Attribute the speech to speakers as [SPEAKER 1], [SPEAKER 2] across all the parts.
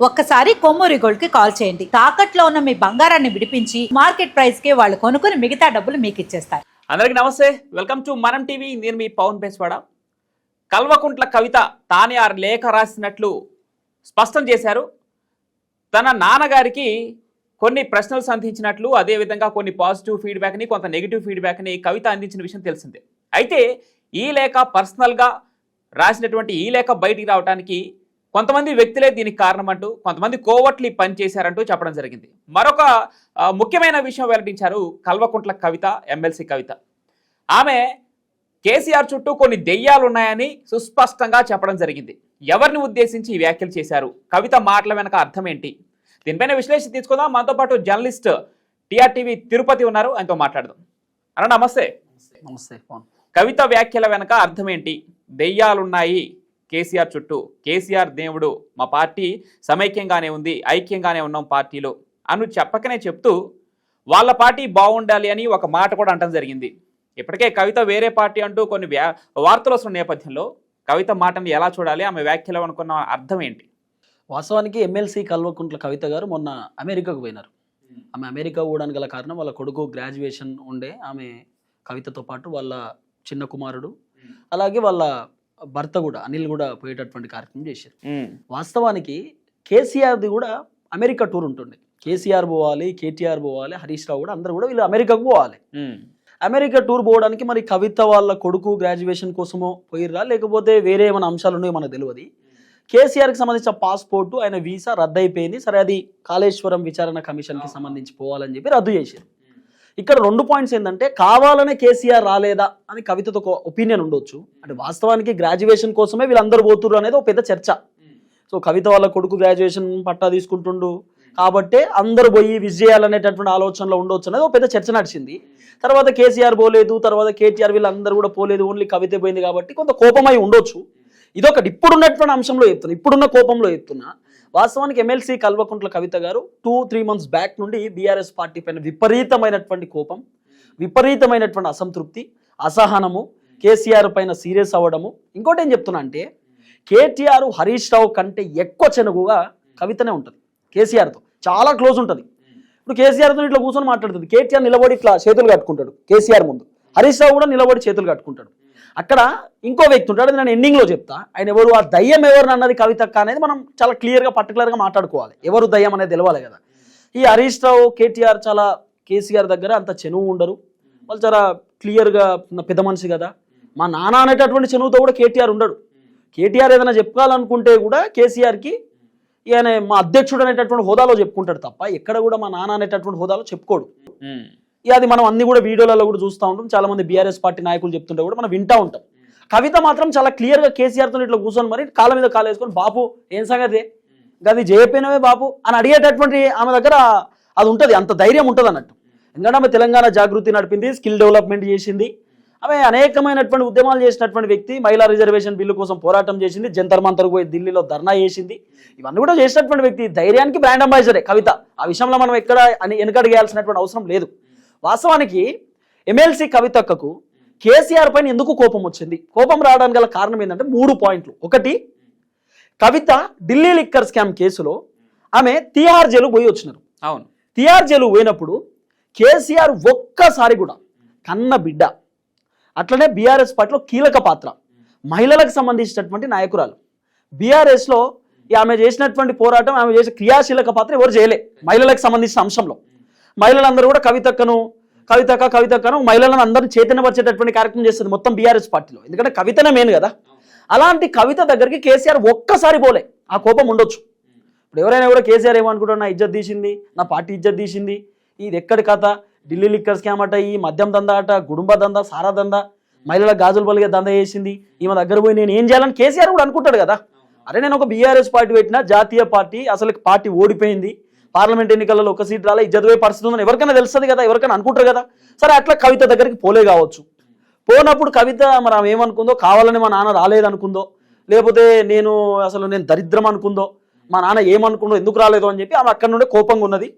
[SPEAKER 1] ఒక్కసారి కొమ్మూరి గోల్డ్ కి కాల్ చేయండి. తాకట్లో ఉన్న మీ బంగారాన్ని విడిపించి మార్కెట్ ప్రైస్ కి వాళ్ళు కొనుక్కుని మిగతా డబ్బులు మీకు ఇచ్చేస్తారు.
[SPEAKER 2] అందరికీ నమస్తే, వెల్కమ్ టు మనం టీవీ. నేను మీ పవన్ పేస్వాడ. కల్వకుంట్ల కవిత తానే ఆ లేఖ రాసినట్లు స్పష్టం చేశారు. తన నాన్నగారికి కొన్ని ప్రశ్నలు సంధించినట్లు, అదేవిధంగా కొన్ని పాజిటివ్ ఫీడ్బ్యాక్ని, కొంత నెగిటివ్ ఫీడ్బ్యాక్ని కవిత అందించిన విషయం తెలిసిందే. అయితే ఈ లేఖ పర్సనల్గా రాసినటువంటి ఈ లేఖ బయటికి రావడానికి కొంతమంది వ్యక్తులే దీనికి కారణం అంటూ, కొంతమంది కోవట్లీ పనిచేశారంటూ చెప్పడం జరిగింది. మరొక ముఖ్యమైన విషయం వెల్లడించారు కల్వకుంట్ల కవిత, ఎమ్మెల్సీ కవిత. ఆమె కేసీఆర్ చుట్టూ కొన్ని దెయ్యాలు ఉన్నాయని సుస్పష్టంగా చెప్పడం జరిగింది. ఎవరిని ఉద్దేశించి ఈ వ్యాఖ్యలు చేశారు, కవిత మాటల వెనక అర్థం ఏంటి, దీనిపైన విశ్లేషణ తీసుకుందాం. మనతో పాటు జర్నలిస్ట్ టీఆర్టీవీ తిరుపతి ఉన్నారు, ఆయనతో మాట్లాడదాం. అన్న నమస్తే.
[SPEAKER 3] నమస్తే.
[SPEAKER 2] కవిత వ్యాఖ్యల వెనక అర్థం ఏంటి? దెయ్యాలున్నాయి కేసీఆర్ చుట్టూ, కేసీఆర్ దేవుడు, మా పార్టీ సమైక్యంగానే ఉంది, ఐక్యంగానే ఉన్నాం పార్టీలో అని చెప్పకనే చెప్తూ వాళ్ళ పార్టీ బాగుండాలి అని ఒక మాట కూడా అనడం జరిగింది. ఇప్పటికే కవిత వేరే పార్టీ అంటూ కొన్ని వార్తలు వస్తున్న నేపథ్యంలో కవిత మాటని ఎలా చూడాలి, ఆమె వ్యాఖ్యలు అనుకున్న అర్థం ఏంటి?
[SPEAKER 3] వాస్తవానికి ఎమ్మెల్సీ కల్వకుంట్ల కవిత గారు మొన్న అమెరికాకు పోయినారు. ఆమె అమెరికా పోవడానికి గల కారణం వాళ్ళ కొడుకు గ్రాడ్యుయేషన్ ఉండే. ఆమె కవితతో పాటు వాళ్ళ చిన్న కుమారుడు, అలాగే వాళ్ళ భర్త కూడా అనిల్ కూడా పోయేటటువంటి కార్యక్రమం చేశారు. వాస్తవానికి కేసీఆర్ది కూడా అమెరికా టూర్ ఉంటుండే. కేసీఆర్ పోవాలి, కేటీఆర్ పోవాలి, హరీష్ రావు కూడా, అందరూ కూడా వీళ్ళు అమెరికాకు పోవాలి. అమెరికా టూర్ పోవడానికి మరి కవిత వాళ్ళ కొడుకు గ్రాడ్యుయేషన్ కోసమో పోయిర్రా, లేకపోతే వేరే ఏమైనా అంశాలు ఉన్నాయో మనకు తెలియదు. కేసీఆర్కి సంబంధించిన పాస్పోర్టు, ఆయన వీసా రద్దు అయిపోయింది. సరే, అది కాళేశ్వరం విచారణ కమిషన్కి సంబంధించి పోవాలని చెప్పి రద్దు చేశారు. ఇక్కడ 2 పాయింట్స్ ఏంటంటే, కావాలనే కేసీఆర్ రాలేదా అని కవితతో ఒక ఒపీనియన్ ఉండొచ్చు. అంటే వాస్తవానికి గ్రాడ్యుయేషన్ కోసమే వీళ్ళందరూ పోతుర్రు అనేది ఒక పెద్ద చర్చ. సో కవిత వాళ్ళ కొడుకు గ్రాడ్యుయేషన్ పట్టా తీసుకుంటుండు కాబట్టి అందరూ పోయి విజ్ చేయాలనేటటువంటి ఆలోచనలో ఉండొచ్చు అనేది ఒక పెద్ద చర్చ నడిచింది. తర్వాత కేసీఆర్ పోలేదు, తర్వాత కేటీఆర్ వీళ్ళందరూ కూడా పోలేదు, ఓన్లీ కవిత పోయింది కాబట్టి కొంత కోపమై ఉండొచ్చు. ఇదొకటి ఇప్పుడున్నటువంటి అంశంలో చెప్తున్నా, ఇప్పుడున్న కోపంలో చెప్తున్నా. వాస్తవానికి ఎమ్మెల్సీ కల్వకుంట్ల కవిత గారు 2-3 months బ్యాక్ నుండి బీఆర్ఎస్ పార్టీ పైన విపరీతమైనటువంటి కోపం, విపరీతమైనటువంటి అసంతృప్తి, అసహనము, కేసీఆర్ పైన సీరియస్ అవ్వడము. ఇంకోటి ఏం చెప్తున్నా అంటే, కేటీఆర్ హరీష్ రావు కంటే ఎక్కువ చెనుగుగా కవితనే ఉంటుంది. కేసీఆర్తో చాలా క్లోజ్ ఉంటుంది. ఇప్పుడు కేసీఆర్తో ఇట్లా కూర్చొని మాట్లాడుతుంది. కేటీఆర్ నిలబడి ఇట్లా చేతులు కట్టుకుంటాడు కేసీఆర్ ముందు, హరీష్ రావు కూడా నిలబడి చేతులు కట్టుకుంటాడు. అక్కడ ఇంకో వ్యక్తి ఉంటాడు, నేను ఎండింగ్లో చెప్తా. ఆయన ఎవరు, ఆ దయ్యం ఎవరు అన్నది కవితక్క అనేది మనం చాలా క్లియర్గా పర్టికులర్గా మాట్లాడుకోవాలి. ఎవరు దయ్యం అనేది తెలవాలి కదా. ఈ హరీష్ రావు, కేటీఆర్ చాలా కేసీఆర్ దగ్గర అంత చెనువు ఉండరు. వాళ్ళు చాలా క్లియర్గా పెద్ద మనిషి కదా. మా నాన్న అనేటటువంటి చెనువుతో కూడా కేటీఆర్ ఉండడు. కేటీఆర్ ఏదైనా చెప్పాలనుకుంటే కూడా కేసీఆర్కి ఈయన మా అధ్యక్షుడు అనేటటువంటి హోదాలో చెప్పుకుంటాడు తప్ప ఎక్కడ కూడా మా నాన్న అనేటటువంటి హోదాలో చెప్పుకోడు. అది మనం అన్ని కూడా వీడియోలలో కూడా చూస్తూ ఉంటాం. చాలా మంది బీఆర్ఎస్ పార్టీ నాయకులు చెప్తుంటే కూడా మనం వింటూ ఉంటాం. కవిత మాత్రం చాలా క్లియర్గా కేసీఆర్తో ఇట్లా కూర్చొని మరి కాళ్ళ మీద కాలు వేసుకొని, బాపు ఏం సంగతి, అది చేయపోయినవే బాపు అని అడిగేటటువంటి ఆమె దగ్గర అది ఉంటుంది, అంత ధైర్యం ఉంటుంది అన్నట్టు. ఎందుకంటే ఆమె తెలంగాణ జాగృతి నడిపింది, స్కిల్ డెవలప్మెంట్ చేసింది, ఆమె అనేకమైనటువంటి ఉద్యమాలు చేసినటువంటి వ్యక్తి. మహిళా రిజర్వేషన్ బిల్లు కోసం పోరాటం చేసింది, జంతర్ మంతర్కు పోయి ఢిల్లీలో ధర్నా చేసింది, ఇవన్నీ కూడా చేసినటువంటి వ్యక్తి. ధైర్యానికి బ్రాండ్ అంబాసిడరే కవిత. ఆ విషయంలో మనం ఎక్కడ వెనకడిగేయాల్సినటువంటి అవసరం లేదు. వాస్తవానికి ఎమ్మెల్సీ కవితక్కకు కేసీఆర్ పైన ఎందుకు కోపం వచ్చింది? కోపం రావడానికి గల కారణం ఏంటంటే 3 పాయింట్లు. ఒకటి, కవిత ఢిల్లీ లిక్కర్ స్కామ్ కేసులో ఆమె తిహార్ జైలు పోయి వచ్చినారు.
[SPEAKER 2] అవును,
[SPEAKER 3] తిహార్ జైలు పోయినప్పుడు కేసీఆర్ ఒక్కసారి కూడా కన్న బిడ్డ, అట్లనే బీఆర్ఎస్ పార్టీలో కీలక పాత్ర, మహిళలకు సంబంధించినటువంటి నాయకురాలు, బీఆర్ఎస్లో ఆమె చేసినటువంటి పోరాటం, ఆమె చేసే క్రియాశీలక పాత్ర ఎవరు చేయలే మహిళలకు సంబంధించిన అంశంలో. మహిళలందరూ కూడా కవితక్కను మహిళలను అందరినీ చైతన్యపరిచేటటువంటి కార్యక్రమం చేస్తుంది మొత్తం బీఆర్ఎస్ పార్టీలో. ఎందుకంటే కవితనే మెయిన్ కదా. అలాంటి కవిత దగ్గరికి కేసీఆర్ ఒక్కసారి పోలే. ఆ కోపం ఉండొచ్చు. ఇప్పుడు ఎవరైనా కూడా కేసీఆర్ ఏమనుకుంటారు, నా ఇజ్జత్ తీసింది, నా పార్టీ ఇజ్జత్ తీసింది, ఇది ఎక్కడి కథ, ఢిల్లీ లిక్కర్ స్కామ్ అట, ఈ మద్యం దందా అట, గుడుంబ దందా, సారా దందా, మహిళల గాజులు పలిగే దందా చేసింది, ఈమె దగ్గర పోయి నేను ఏం చేయాలని కేసీఆర్ కూడా అనుకుంటాడు కదా. అరే, నేను ఒక బీఆర్ఎస్ పార్టీ పెట్టినా, జాతీయ పార్టీ, అసలు పార్టీ ఓడిపోయింది, పార్లమెంట్ ఎన్నికలలో ఒక సీట్ రాలే, ఇజ్జత్ పోయే పరిస్థితి ఉందని ఎవరికైనా తెలుస్తుంది కదా, ఎవరికైనా అనుకుంటారు కదా. సరే, అట్లా కవిత దగ్గరికి పోలే కావచ్చు. పోనప్పుడు కవిత మరి ఆమె ఏమనుకుందో, కావాలని మా నాన్న రాలేదనుకుందో, లేకపోతే నేను దరిద్రం అనుకుందో, మా నాన్న ఏమనుకుందో, ఎందుకు రాలేదో అని చెప్పి ఆమె అక్కడ నుండి కోపంగా ఉన్నది.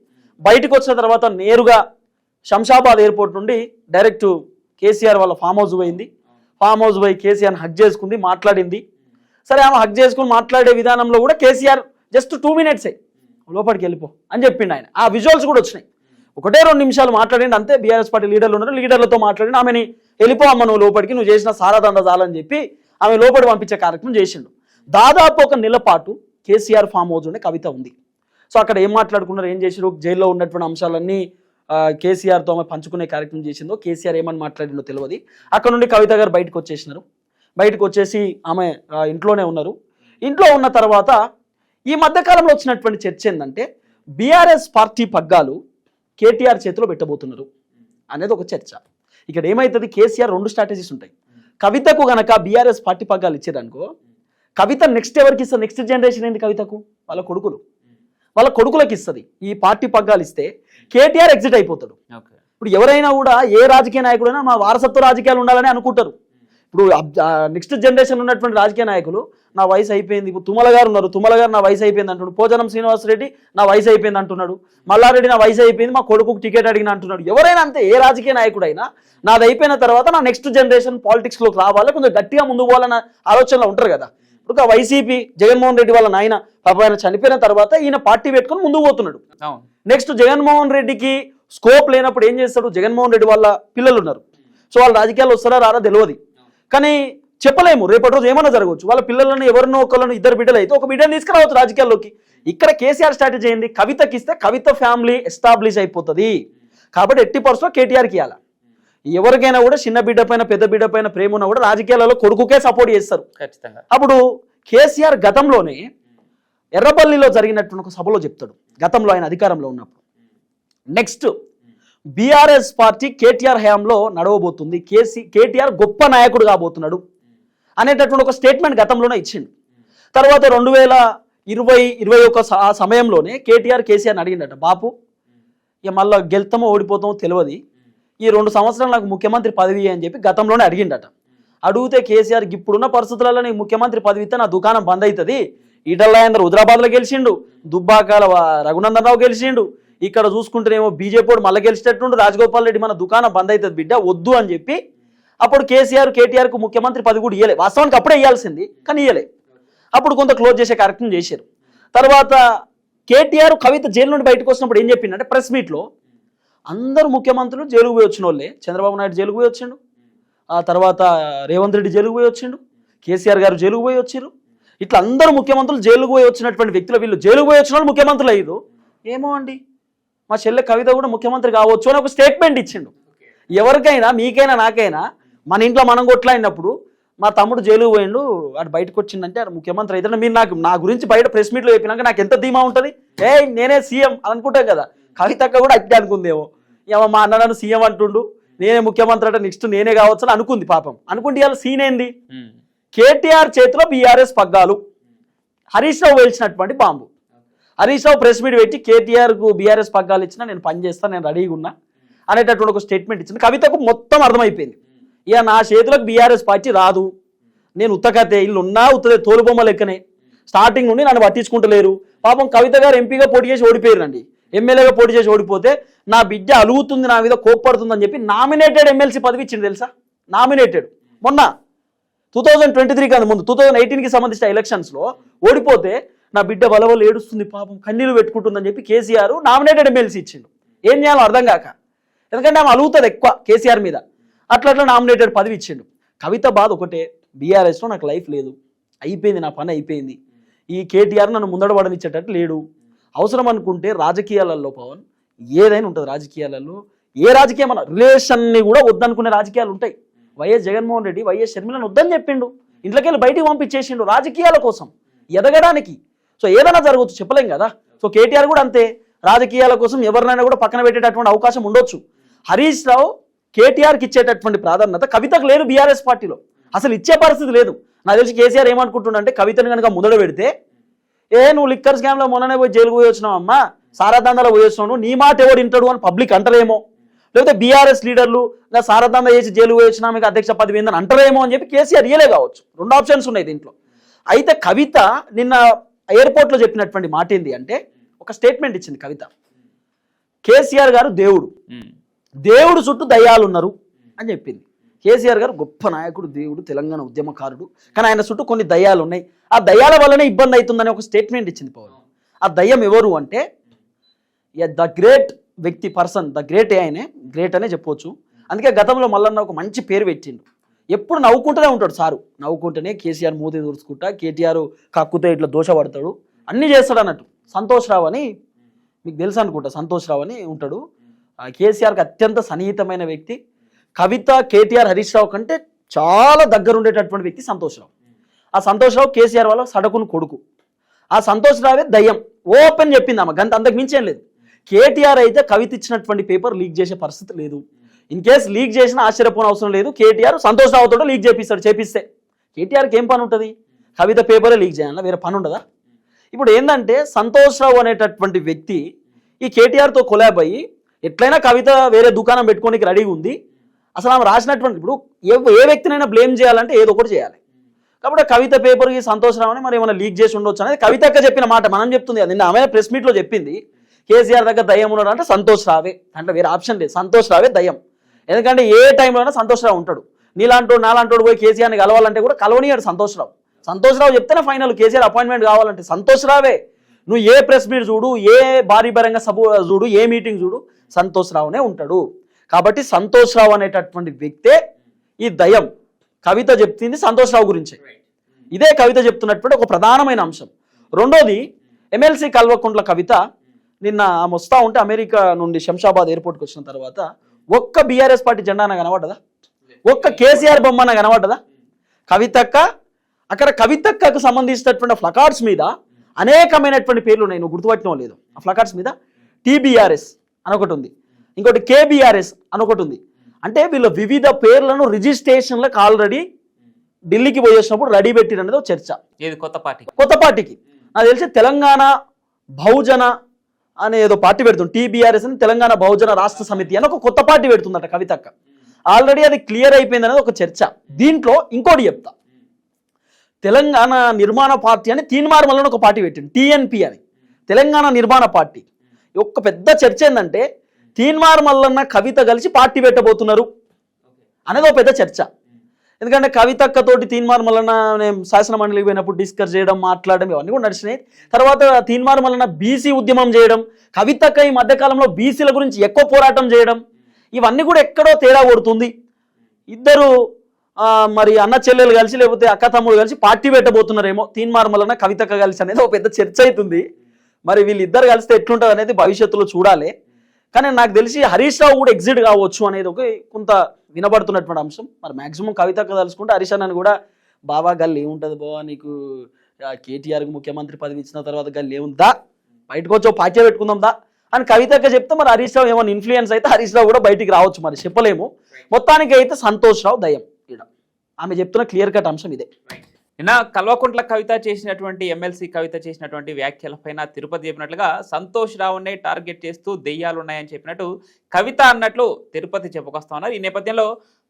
[SPEAKER 3] బయటకు వచ్చిన తర్వాత నేరుగా శంషాబాద్ ఎయిర్పోర్ట్ నుండి డైరెక్ట్ కేసీఆర్ వాళ్ళ ఫామ్ హౌస్ పోయింది. ఫామ్ హౌస్ పోయి కేసీఆర్ని హక్ చేసుకుంది, మాట్లాడింది. సరే, ఆమె హక్ చేసుకుని మాట్లాడే విధానంలో కూడా కేసీఆర్ జస్ట్ 2 minutes లోపలికి వెళ్ళిపో అని చెప్పిండు ఆయన. ఆ విజువల్స్ కూడా వచ్చినాయి. 1-2 నిమిషాలు మాట్లాడిండు అంతే. బీఆర్ఎస్ పార్టీ లీడర్లు ఉన్నారు, లీడర్లతో మాట్లాడి ఆమెని వెళ్ళిపో అమ్మ నువ్వు లోపలికి, నువ్వు చేసిన సారాదండ చాలని చెప్పి ఆమె లోపలి పంపించే కార్యక్రమం చేసిండు. దాదాపు 1 నెల పాటు కేసీఆర్ ఫామ్ హౌస్ ఉండే కవిత ఉంది. సో అక్కడ ఏం మాట్లాడుకున్నారు, ఏం చేసిరు, జైల్లో ఉన్నటువంటి అంశాలన్నీ కేసీఆర్తో ఆమె పంచుకునే కార్యక్రమం చేసిందో, కేసీఆర్ ఏమని మాట్లాడిందో తెలియదు. అక్కడ నుండి కవిత గారు బయటకు వచ్చేసినారు. బయటకు వచ్చేసి ఆమె ఇంట్లోనే ఉన్నారు. ఇంట్లో ఉన్న తర్వాత ఈ మధ్యకాలంలో వచ్చినటువంటి చర్చ ఏంటంటే బీఆర్ఎస్ పార్టీ పగ్గాలు కేటీఆర్ చేతిలో పెట్టబోతున్నారు అనేది ఒక చర్చ. ఇక్కడ ఏమవుతుంది, కేసీఆర్ 2 స్ట్రాటజీస్ ఉంటాయి. కవితకు గనక బీఆర్ఎస్ పార్టీ పగ్గాలు ఇచ్చేదనుకో, కవిత నెక్స్ట్ ఎవరికి ఇస్తుంది, నెక్స్ట్ జనరేషన్ ఏంది కవితకు, వాళ్ళ కొడుకులకు ఇస్తుంది. ఈ పార్టీ పగ్గాలు ఇస్తే కేటీఆర్ ఎగ్జిట్ అయిపోతాడు. ఇప్పుడు ఎవరైనా కూడా ఏ రాజకీయ నాయకుడైనా మా వారసత్వ రాజకీయాలు ఉండాలని అనుకుంటారు. ఇప్పుడు నెక్స్ట్ జనరేషన్ ఉన్నటువంటి రాజకీయ నాయకులు నా వయసు అయిపోయింది, ఇప్పుడు తుమ్మల గారు ఉన్నారు, తుమ్మల గారు నా వయసు అయిపోయింది అంటున్నాడు, పోచారం శ్రీనివాసరెడ్డి నా వయసు అయిపోయింది అంటున్నాడు, మల్లారెడ్డి నా వయసు అయిపోయింది మా కొడుకుకు టికెట్ అడిగిన అంటున్నాడు. ఎవరైనా అంతే, ఏ రాజకీయ నాయకుడైనా నాది అయిపోయిన తర్వాత నా నెక్స్ట్ జనరేషన్ పాలిటిక్స్లోకి రావాలి, కొంచెం గట్టిగా ముందుకు పోవాలన్న ఆలోచనలో ఉంటారు కదా. ఇప్పుడు వైసీపీ జగన్మోహన్ రెడ్డి వాళ్ళ నాయన పాప ఆయన చనిపోయిన తర్వాత ఈయన పార్టీ పెట్టుకొని ముందుకు పోతున్నాడు. నెక్స్ట్ జగన్మోహన్ రెడ్డికి స్కోప్ లేనప్పుడు ఏం చేస్తాడు, జగన్మోహన్ రెడ్డి వాళ్ళ పిల్లలు ఉన్నారు, సో వాళ్ళు రాజకీయాలు వస్తారా రారా తెలియదు, కానీ చెప్పలేము రేపటి రోజు ఏమైనా జరగవచ్చు. వాళ్ళ పిల్లలను ఎవరినో ఒకళ్ళను 2 బిడ్డలు అయితే ఒక బిడ్డను తీసుకురావచ్చు రాజకీయాల్లోకి. ఇక్కడ కేసీఆర్ స్ట్రాటజీ ఏంది, కవితకి ఇస్తే కవిత ఫ్యామిలీ ఎస్టాబ్లిష్ అయిపోతుంది కాబట్టి ఎట్టి పరిస్థితుల్లో కేటీఆర్కి ఇవ్వాలి. ఎవరికైనా కూడా చిన్న బిడ్డ పైన పెద్ద బిడ్డ పైన ప్రేమ ఉన్నా కూడా రాజకీయాలలో కొడుకుకే సపోర్ట్ చేస్తారు ఖచ్చితంగా. అప్పుడు కేసీఆర్ గతంలోనే ఎర్రపల్లిలో జరిగినటువంటి ఒక సభలో చెప్తాడు, గతంలో ఆయన అధికారంలో ఉన్నప్పుడు నెక్స్ట్ బీఆర్ఎస్ పార్టీ కేటీఆర్ హయాంలో నడవబోతుంది, కేటీఆర్ గొప్ప నాయకుడు కాబోతున్నాడు అనేటటువంటి ఒక స్టేట్మెంట్ గతంలోనే ఇచ్చిండు. తర్వాత 2020-21 ఆ సమయంలోనే కేసీఆర్ని అడిగిండట, బాపు ఇక మళ్ళీ గెలుతామో ఓడిపోతామో తెలియదు, ఈ 2 సంవత్సరాలు నాకు ముఖ్యమంత్రి పదవి అని చెప్పి గతంలోనే అడిగిండట. అడిగితే కేసీఆర్కి ఇప్పుడున్న పరిస్థితులలో నీకు ముఖ్యమంత్రి పదవి ఇస్తే నా దుకాణం బంద్ అవుతుంది, ఈటల హుజరాబాద్లో గెలిచిండు, దుబ్బాకాల రఘునందన్ రావు గెలిచిండు, ఇక్కడ చూసుకుంటేనేమో బీజేపీ మళ్ళీ గెలిచేటట్టుండు, రాజగోపాల్ రెడ్డి మన దుకాణం బంద్ అవుతుంది బిడ్డ వద్దు అని చెప్పి అప్పుడు కేటీఆర్కు ముఖ్యమంత్రి పదవి కూడా ఇవ్వలే. వాస్తవానికి అప్పుడే ఇవ్వాల్సింది కానీ ఇవ్వలే. అప్పుడు కొంత క్లోజ్ చేసే కార్యక్రమం చేశారు. తర్వాత కేటీఆర్ కవిత జైలు నుండి బయటకు వచ్చినప్పుడు ఏం చెప్పిందంటే ప్రెస్ మీట్లో అందరూ ముఖ్యమంత్రులు జైలుకు పోయి వచ్చిన వాళ్ళే, చంద్రబాబు నాయుడు జైలుకు పోయి వచ్చిండు, ఆ తర్వాత రేవంత్ రెడ్డి జైలుకు పోయి వచ్చిండు, కేసీఆర్ గారు జైలుకు పోయి వచ్చారు, ఇట్లా అందరూ ముఖ్యమంత్రులు జైలుకు పోయి వచ్చినటువంటి వ్యక్తులు వీళ్ళు జైలుకు పోయి వచ్చిన వాళ్ళు ముఖ్యమంత్రులు అయ్యారు. ఏమో అండి మా చెల్లె కవిత కూడా ముఖ్యమంత్రి కావచ్చు అని ఒక స్టేట్మెంట్ ఇచ్చిండు. ఎవరికైనా మీకైనా నాకైనా మన ఇంట్లో మనం కొట్లాడినప్పుడు మా తమ్ముడు జైలుకు పోయిండు వాడు బయటకు వచ్చిందంటే ముఖ్యమంత్రి అయితే మీరు నా గురించి బయట ప్రెస్ మీట్లో చెప్పినాక నాకు ఎంత ధీమా ఉంటుంది, నేనే సీఎం అనుకుంటాం కదా. కవితక్క కూడా అట్టే అనుకుందేమో, ఏమో మా అన్న నన్ను సీఎం అంటుండు నేనే ముఖ్యమంత్రి అంటే నెక్స్ట్ నేనే కావచ్చు అని అనుకుంది పాపం. అనుకుంటే ఇవాళ సీన్ ఏంది, కేటీఆర్ చేతిలో బీఆర్ఎస్ పగ్గాలు, Harish Rao వేల్చినటువంటి bomb. Harish Rao press meet పెట్టి కేటీఆర్కు బీఆర్ఎస్ పగ్గాలు ఇచ్చినా నేను పని చేస్తాను, నేను రెడీగా ఉన్నా అనేటటువంటి ఒక స్టేట్మెంట్ ఇచ్చింది. కవితకు మొత్తం అర్థమైపోయింది, ఇక నా చేతులకు బీఆర్ఎస్ పార్టీ రాదు, నేను ఉత్తకతే ఇల్లు ఉన్నా ఉత్తదే తోలుబొమ్మ లెక్కనే, స్టార్టింగ్ నుండి నన్ను పట్టించుకుంటలేరు. పాపం కవిత గారు ఎంపీగా పోటీ చేసి ఓడిపోయారండి, ఎమ్మెల్యేగా పోటీ చేసి ఓడిపోతే నా బిడ్డ అలుగుతుంది నా మీద కోప్పడుతుందని చెప్పి నామినేటెడ్ ఎమ్మెల్సీ పదవి ఇచ్చింది తెలుసా. నామినేటెడ్ మొన్న 2023 కాదు ముందు 2018కి సంబంధించిన ఎలక్షన్స్లో ఓడిపోతే నా బిడ్డ బలవలు ఏడుస్తుంది పాపం కన్నీళ్ళు పెట్టుకుంటుందని చెప్పి కేసీఆర్ నామినేటెడ్ ఎమ్మెల్సీ ఇచ్చిండు. ఏం చేయాలో అర్థం కాక, ఎందుకంటే ఆమె అలుగుతుంది ఎక్కువ కేసీఆర్ మీద, అట్లా నామినేటెడ్ పదవి ఇచ్చిండు. కవిత బాధ ఒకటే, బీఆర్ఎస్లో నాకు లైఫ్ లేదు, అయిపోయింది నా పని అయిపోయింది, ఈ కేటీఆర్ నన్ను ముందడబడనిచ్చేటట్టు లేడు. అవసరం అనుకుంటే రాజకీయాలలో పవన్ ఏదైనా ఉంటుంది, రాజకీయాలలో ఏ రాజకీయం మన రిలేషన్ని కూడా వద్దనుకునే రాజకీయాలు ఉంటాయి. వైఎస్ జగన్మోహన్ రెడ్డి వైఎస్ షర్మిలను వద్దని చెప్పిండు, ఇంట్లోకి వెళ్ళి బయటికి పంపించేసిండు రాజకీయాల కోసం ఎదగడానికి. సో ఏదైనా జరగవచ్చు చెప్పలేం కదా. సో కేటీఆర్ కూడా అంతే, రాజకీయాల కోసం ఎవరినైనా కూడా పక్కన పెట్టేటటువంటి అవకాశం ఉండొచ్చు. హరీష్ రావు కేటీఆర్కి ఇచ్చేటటువంటి ప్రాధాన్యత కవితకు లేదు, బీఆర్ఎస్ పార్టీలో అసలు ఇచ్చే పరిస్థితి లేదు. నాకు తెలిసి కేసీఆర్ ఏమనుకుంటుండంటే కవితను కనుక ముందడ పెడితే నువ్వు లిక్కర్ స్కామ్లో మొన్ననే పోయి జైలుకు పోయి వచ్చినావు అమ్మా, సారాదందాలో పోయి వచ్చినావు, నీ మాట ఎవడు వింటాడు అని పబ్లిక్ అంటారేమో, లేకపోతే బీఆర్ఎస్ లీడర్లు సారాదందా చేసి జైలుకు పోయి వచ్చినా మీకు అధ్యక్ష పదవి ఏందని అంటారేమో అని చెప్పి కేసీఆర్ ఇయలే కావచ్చు. 2 ఆప్షన్స్ ఉన్నాయి దీంట్లో. అయితే కవిత నిన్న ఎయిర్పోర్ట్లో చెప్పినటువంటి మాట ఏంది అంటే ఒక స్టేట్మెంట్ ఇచ్చింది కవిత, కేసీఆర్ గారు దేవుడు చుట్టూ దయ్యాలు ఉన్నారు అని చెప్పింది. కేసీఆర్ గారు గొప్ప నాయకుడు, దేవుడు, తెలంగాణ ఉద్యమకారుడు, కానీ ఆయన చుట్టూ కొన్ని దయ్యాలు ఉన్నాయి, ఆ దయ్యాల వల్లనే ఇబ్బంది అవుతుందని ఒక స్టేట్మెంట్ ఇచ్చింది పవన్. ఆ దయ్యం ఎవరు అంటే ద గ్రేట్ వ్యక్తి పర్సన్, ద గ్రేట్ ఆయనే, గ్రేట్ అనే చెప్పొచ్చు. అందుకే గతంలో మల్లన్న ఒక మంచి పేరు పెట్టిండు. ఎప్పుడు నవ్వుకుంటూనే ఉంటాడు సారు, నవ్వుకుంటూనే కేసీఆర్ మూతి దూర్చుకుంటా, కేటీఆర్ కక్కుతో ఇట్లా దోష పడతాడు, అన్నీ చేస్తాడు అన్నట్టు. సంతోష్ రావు అని మీకు తెలుసు అనుకుంటా, సంతోష్ రావు అని ఉంటాడు. కేసీఆర్కి అత్యంత సన్నిహితమైన వ్యక్తి. కవిత, కేటీఆర్, హరీష్ రావు కంటే చాలా దగ్గర ఉండేటటువంటి వ్యక్తి సంతోష్ రావు. ఆ సంతోష్ రావు కేసీఆర్ వాళ్ళ సడకుని కొడుకు. ఆ సంతోష్ రావే దయ్యం, ఓపెన్ చెప్పింది ఆమె, గంత అంతకు మించేం లేదు. కేటీఆర్ అయితే కవిత ఇచ్చినటువంటి పేపర్ లీక్ చేసే పరిస్థితి లేదు. ఇన్ కేసు లీక్ చేసినా ఆశ్చర్యపోని అవసరం లేదు. కేటీఆర్ సంతోష్ రావుతో లీక్ చేపిస్తాడు. చేపిస్తే కేటీఆర్కి ఏం పని ఉంటుంది? కవిత పేపరే లీక్ చేయాలా, వేరే పని ఉండదా? ఇప్పుడు ఏంటంటే సంతోష్ రావు అనేటటువంటి వ్యక్తి ఈ కేటీఆర్తో కొలాబ్ అయ్యి ఎట్లయినా కవిత వేరే దుకాణం పెట్టుకోనికి రెడీగా ఉంది. అసలు ఆమె రాసినటువంటి, ఇప్పుడు ఏ వ్యక్తినైనా బ్లేమ్ చేయాలంటే ఏదో ఒకటి చేయాలి. కాబట్టి కవిత పేపర్కి సంతోష్ రావు అని మరి ఏమైనా లీక్ చేసి ఉండొచ్చు అనేది కవితక్క చెప్పిన మాట, మనం చెప్తుంది అది. నిన్న ఆమె ప్రెస్ మీట్లో చెప్పింది, కేసీఆర్ దగ్గర దయ్యం ఉన్నాడు అంటే సంతోష్ రావే, అంటే వేరే ఆప్షన్ లేదు, సంతోష్ రావే దయ్యం. ఎందుకంటే ఏ టైంలోనే సంతోష్ రావు ఉంటాడు. నీలాంటోడు నాలాంటోడు పోయి కేసీఆర్ని కలవాలంటే కూడా కలవనియాడు సంతోష్ రావు. సంతోష్ రావు చెప్తేనే ఫైనల్ కేసీఆర్ అపాయింట్మెంట్ కావాలంటే సంతోష్ రావే. నువ్వు ఏ ప్రెస్ మీట్ చూడు, ఏ భారీ బహిరంగ సభ చూడు, ఏ మీటింగ్ చూడు, సంతోష్ రావునే ఉంటాడు. కాబట్టి సంతోష్ రావు అనేటటువంటి వ్యక్తే ఈ దయ్యం. కవిత చెప్తుంది సంతోష్ రావు గురించే. ఇదే కవిత చెప్తున్నటువంటి ఒక ప్రధానమైన అంశం. రెండోది, ఎమ్మెల్సీ కల్వకుంట్ల కవిత నిన్న ఆమె వస్తూ ఉంటే అమెరికా నుండి శంషాబాద్ ఎయిర్పోర్ట్కి వచ్చిన తర్వాత ఒక్క బీఆర్ఎస్ పార్టీ జెండాన కనబడ్డదా? ఒక్క కేసీఆర్ బొమ్మన కనబడ్డదా? కవితక్క, అక్కడ కవితక్కకు సంబంధించినటువంటి ఫ్లకార్డ్స్ మీద అనేకమైనటువంటి పేర్లు ఉన్నాయి, నువ్వు గుర్తుపట్టినో లేదు. ఆ ఫ్లకార్డ్స్ మీద టీబీఆర్ఎస్ అనొకటి ఉంది, ఇంకోటి కేబీఆర్ఎస్ అనొకటి ఉంది. అంటే వీళ్ళు వివిధ పేర్లను రిజిస్ట్రేషన్లకు ఆల్రెడీ ఢిల్లీకి పోయేసినప్పుడు రెడీ పెట్టిరనేది ఒక చర్చ.
[SPEAKER 2] ఏది కొత్త
[SPEAKER 3] పార్టీకి నాకు తెలిసి తెలంగాణ బహుజన అనే ఏదో పార్టీ పెడుతుంది, టీబీఆర్ఎస్ అని, తెలంగాణ బహుజన రాష్ట్ర సమితి అని ఒక కొత్త పార్టీ పెడుతుందట కవితక్క. ఆల్రెడీ అది క్లియర్ అయిపోయింది అనేది ఒక చర్చ. దీంట్లో ఇంకోటి చెప్తా, తెలంగాణ నిర్మాణ పార్టీ అని తీన్మార్ మల్లన్న ఒక పార్టీ పెట్టింది, టీఎన్పీ అని, తెలంగాణ నిర్మాణ పార్టీ. ఒక పెద్ద చర్చ ఏంటంటే తీన్మార్ మల్లన్న కవిత కలిసి పార్టీ పెట్టబోతున్నారు అనేది ఒక పెద్ద చర్చ. ఎందుకంటే కవితక్కతోటి తీన్మార్ మల్లన్న శాసన మండలికి పోయినప్పుడు డిస్కస్ చేయడం, మాట్లాడడం ఇవన్నీ కూడా నడిచినాయి. తర్వాత తీన్మార్ మల్లన్న బీసీ ఉద్యమం చేయడం, కవితక్క ఈ మధ్యకాలంలో బీసీల గురించి ఎక్కువ పోరాటం చేయడం, ఇవన్నీ కూడా ఎక్కడో తేడా కొడుతుంది. ఇద్దరు మరి అన్న చెల్లెలు కలిసి లేకపోతే అక్క తమ్ముడు కలిసి పార్టీ పెట్టబోతున్నారేమో తీన్మార్ మల్లన్న కవితక్క కలిసి అనేది ఒక పెద్ద చర్చ అవుతుంది. మరి వీళ్ళిద్దరు కలిస్తే ఎట్లుంటుంది అనేది భవిష్యత్తులో చూడాలి. కానీ నాకు తెలిసి హరీష్ రావు కూడా ఎగ్జిట్ కావచ్చు అనేది ఒక కొంత వినబడుతున్నటువంటి అంశం. మరి మాక్సిమం కవితక్క తలుచుకుంటే హరీష్ అన్నని కూడా బావా గల్లు ఏముంటుంది బావా, నీకు కేటీఆర్కి ముఖ్యమంత్రి పదవి ఇచ్చిన తర్వాత గల్లు ఏముందా, బయటకు వచ్చి పార్టీ పెట్టుకుందాం దా అని కవితక్క చెప్తే మరి హరీష్ రావు ఏమైనా ఇన్ఫ్లుయెన్స్ అయితే హరీష్ రావు కూడా బయటికి రావచ్చు, మరి చెప్పలేము. మొత్తానికి అయితే సంతోష్ రావు దయ్యం. ఆమె చెప్తున్న క్లియర్ కట్ అంశం ఇదే.
[SPEAKER 2] నిన్న కల్వకుంట్ల కవిత చేసినటువంటి, ఎమ్మెల్సీ కవిత చేసినటువంటి వ్యాఖ్యలపైన తిరుపతి చెప్పినట్లుగా సంతోష్ రావునే టార్గెట్ చేస్తూ దెయ్యాలు ఉన్నాయని చెప్పినట్టు కవిత అన్నట్లు తిరుపతి చెప్పుకొస్తా ఉన్నారు. ఈ నేపథ్యంలో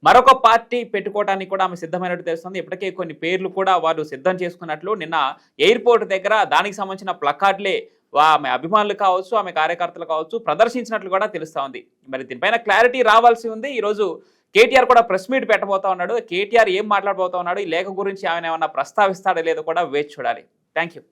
[SPEAKER 2] మరొక పార్టీ పెట్టుకోవడానికి కూడా ఆమె సిద్ధమైనట్టు తెలుస్తుంది. ఇప్పటికే కొన్ని పేర్లు కూడా వారు సిద్ధం చేసుకున్నట్లు నిన్న ఎయిర్పోర్ట్ దగ్గర దానికి సంబంధించిన ప్లకార్డులే ఆమె అభిమానులు కావచ్చు, ఆమె కార్యకర్తలు కావచ్చు ప్రదర్శించినట్లు కూడా తెలుస్తా ఉంది. మరి దీనిపైన క్లారిటీ రావాల్సి ఉంది. ఈరోజు కేటీఆర్ కూడా ప్రెస్ మీట్ పెట్టబోతా ఉన్నాడు. కేటీఆర్ ఏం మాట్లాడబోతా ఉన్నాడు, ఈ లేఖ గురించి ఆయన ఏమన్నా ప్రస్తావిస్తాడో లేదో కూడా వేచి చూడాలి. Thank you.